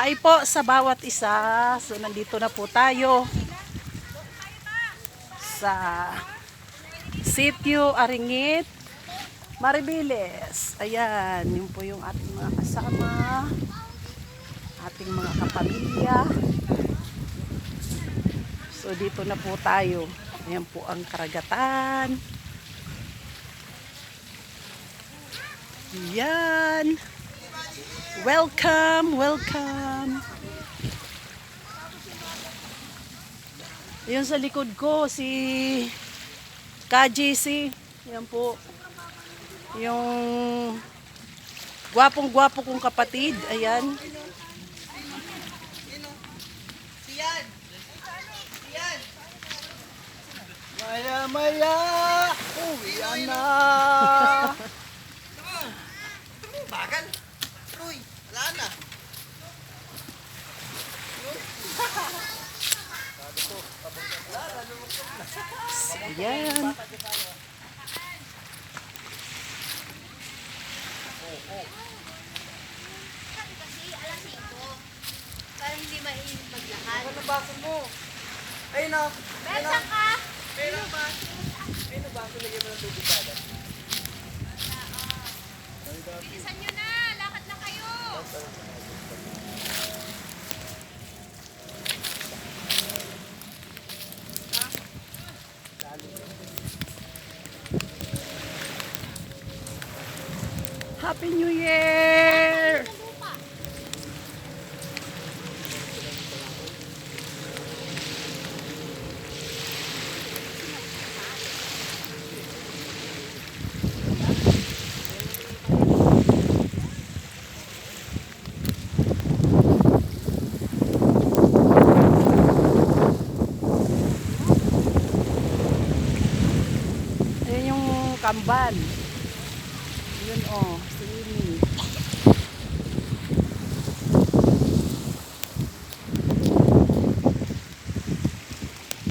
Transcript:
Hi po sa bawat isa. So nandito na po tayo sa Sitio Aringit, Maribeles. Ayan, yun po yung ating mga kasama, ating mga kapamilya. So dito na po tayo. Ayan po ang karagatan. Yan. Welcome, welcome. Ayun sa likod ko, si KJC. Yan po. Yung gwapong-gwapo kong kapatid. Ayan. Siyan! Siyan! Maya-maya! Uwian na! Bagal! Uy! Wala na! Ayan. Kasi alas 5. Para hindi mainit maglakad. Ano baso mo? Ayun na! Bensa ka! Ayun na baso! Ayun na baso, lagyan mo ng tubig kada. Bilisan nyo na! Lakad na kayo! Happy New Year! Ayan yung kamban. Yun oh, swimming.